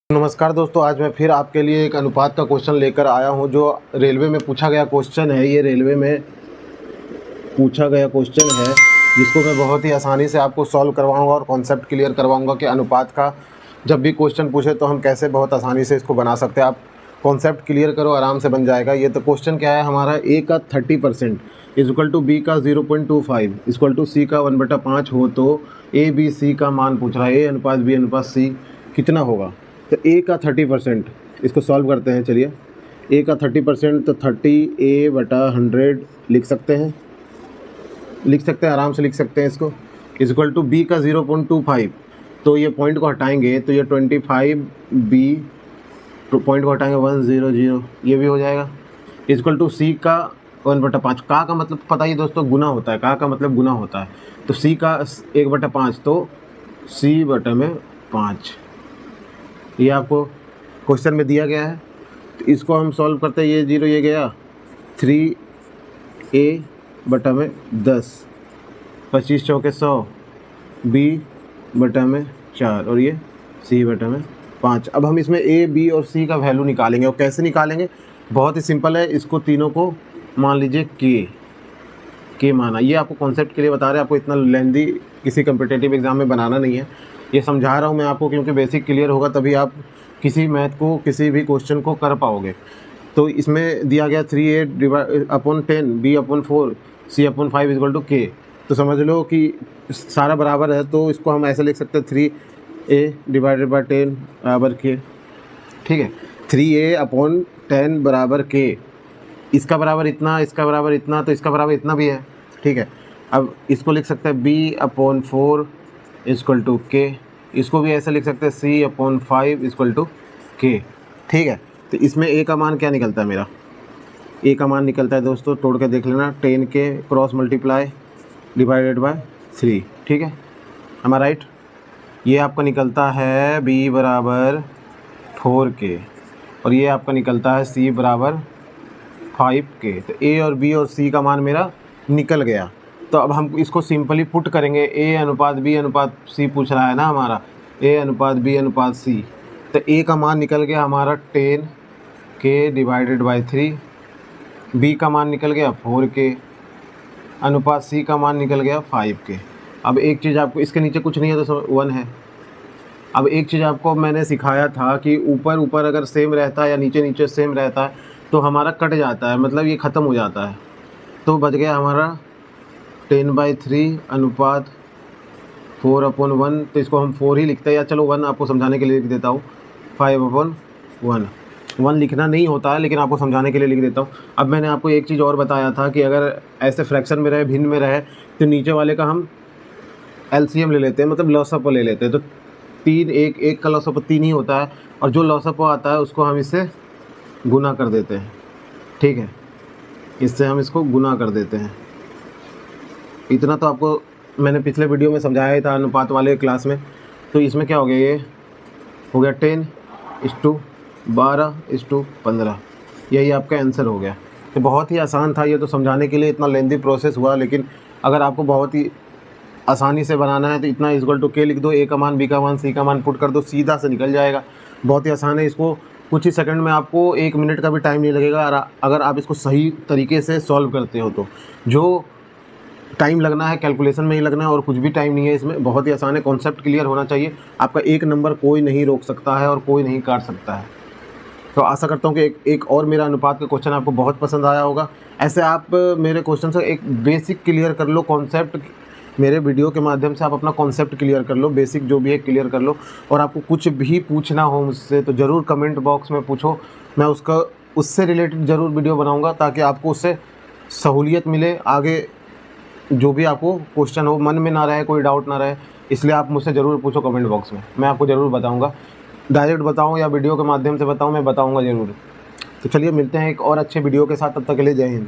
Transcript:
नमस्कार दोस्तों, आज मैं फिर आपके लिए एक अनुपात का क्वेश्चन लेकर आया हूं जो रेलवे में पूछा गया क्वेश्चन है। ये रेलवे में पूछा गया क्वेश्चन है जिसको मैं बहुत ही आसानी से आपको सॉल्व करवाऊंगा और कॉन्सेप्ट क्लियर करवाऊंगा कि अनुपात का जब भी क्वेश्चन पूछे तो हम कैसे बहुत आसानी से इसको बना सकते हैं। आप कॉन्सेप्ट क्लियर करो, आराम से बन जाएगा। ये तो क्वेश्चन क्या है हमारा, ए का 30% इक्वल टू बी का 0.25 इक्वल टू सी का 1/5 हो तो ए बी सी का मान पूछ रहा है। ए अनुपात बी अनुपात सी कितना होगा। तो ए का 30%, इसको सॉल्व करते हैं। चलिए, ए का 30% तो 30A/100 लिख सकते हैं आराम से लिख सकते हैं इसको। इक्वल टू बी का 0.25, तो ये पॉइंट को हटाएंगे तो ये 25B पॉइंट को हटाएंगे 100, ये भी हो जाएगा। इक्वल टू सी का 1/5। का मतलब पता ही दोस्तों गुना होता है, का मतलब गुना होता है। तो सी का 1/5 तो C/5, ये आपको क्वेश्चन में दिया गया है। तो इसको हम सॉल्व करते हैं। ये 0 ये गया, 3A/10, 25 चौके 100, B/4 और ये C/5। अब हम इसमें A, B और C का वैल्यू निकालेंगे। और कैसे निकालेंगे, बहुत ही सिंपल है। इसको तीनों को मान लीजिए के माना। ये आपको कॉन्सेप्ट के लिए बता रहे हैं, आपको इतना लेंदी किसी कम्पिटिटिव एग्ज़ाम में बनाना नहीं है। ये समझा रहा हूँ मैं आपको क्योंकि बेसिक क्लियर होगा तभी आप किसी मैथ को, किसी भी क्वेश्चन को कर पाओगे। तो इसमें दिया गया 3A/10 B/4 C/5 equal to K। तो समझ लो कि सारा बराबर है, तो इसको हम ऐसे लिख सकते हैं 3A/10 बराबर K। ठीक है, 3A/10 बराबर K। इसका बराबर इतना, इसका बराबर इतना, तो इसका बराबर इतना भी है। ठीक है, अब इसको लिख सकते हैं B/4 इक्वल टू K। इसको भी ऐसे लिख सकते हैं C/5 इक्वल टू K। ठीक है, तो इसमें A का मान क्या निकलता है मेरा, A का मान निकलता है दोस्तों, तोड़ के देख लेना, 10K cross multiply divided by 3। ठीक है, am I राइट। ये आपका निकलता है B बराबर 4K और ये आपका निकलता है C बराबर 5K। तो A और B और C का मान मेरा निकल गया। तो अब हम इसको सिंपली पुट करेंगे। A अनुपात B अनुपात C पूछ रहा है ना हमारा, A अनुपात B अनुपात C। तो A का मान निकल गया हमारा 10K डिवाइडेड बाई 3, B का मान निकल गया 4K, अनुपात C का मान निकल गया 5K। अब एक चीज़ आपको, इसके नीचे कुछ नहीं है तो 1 है। अब एक चीज़ आपको मैंने सिखाया था कि ऊपर ऊपर अगर सेम रहता है या नीचे नीचे सेम रहता है तो हमारा कट जाता है, मतलब ये ख़त्म हो जाता है। तो बच गया हमारा 10/3 अनुपात 4/1। तो इसको हम 4 ही लिखते हैं, या चलो 1 आपको समझाने के लिए लिख देता हूँ। 5/1 1 लिखना नहीं होता है लेकिन आपको समझाने के लिए लिख देता हूँ। अब मैंने आपको एक चीज़ और बताया था कि अगर ऐसे फ्रैक्शन में रहे, भिन्न में रहे, तो नीचे वाले का हम LCM ले लेते हैं, मतलब लॉसअप ले लेते हैं। तो 3 एक का लॉसअप 3 ही होता है और जो लॉसअप आता है उसको हम इससे गुना कर देते हैं। ठीक है, इससे हम इसको गुना कर देते हैं। इतना तो आपको मैंने पिछले वीडियो में समझाया ही था अनुपात वाले क्लास में। तो इसमें क्या हो गया, ये हो गया 10:12:15। यही आपका आंसर हो गया। तो बहुत ही आसान था, ये तो समझाने के लिए इतना लेंदी प्रोसेस हुआ, लेकिन अगर आपको बहुत ही आसानी से बनाना है तो इतना इक्वल टू K लिख दो, A का मान, B का मान, C का मान पुट कर दो, सीधा से निकल जाएगा। बहुत ही आसान है। इसको कुछ ही सेकंड में, आपको 1 मिनट का भी टाइम नहीं लगेगा अगर आप इसको सही तरीके से सॉल्व करते हो। तो जो टाइम लगना है कैलकुलेशन में ही लगना है और कुछ भी टाइम नहीं है इसमें। बहुत ही आसान है, कॉन्सेप्ट क्लियर होना चाहिए। आपका 1 नंबर कोई नहीं रोक सकता है और कोई नहीं काट सकता है। तो आशा करता हूँ कि एक और मेरा अनुपात का क्वेश्चन आपको बहुत पसंद आया होगा। ऐसे आप मेरे क्वेश्चन से एक बेसिक क्लियर कर लो, कॉन्सेप्ट मेरे वीडियो के माध्यम से आप अपना कॉन्सेप्ट क्लियर कर लो, बेसिक जो भी है क्लियर कर लो। और आपको कुछ भी पूछना हो मुझसे तो ज़रूर कमेंट बॉक्स में पूछो, मैं उससे रिलेटेड ज़रूर वीडियो बनाऊँगा ताकि आपको उससे सहूलियत मिले। आगे जो भी आपको क्वेश्चन हो, मन में ना रहे, कोई डाउट ना रहे, इसलिए आप मुझसे ज़रूर पूछो कमेंट बॉक्स में, मैं आपको ज़रूर बताऊंगा। डायरेक्ट बताऊं या वीडियो के माध्यम से बताऊं, मैं बताऊंगा ज़रूर। तो चलिए मिलते हैं एक और अच्छे वीडियो के साथ, तब तक के लिए जय हिंद।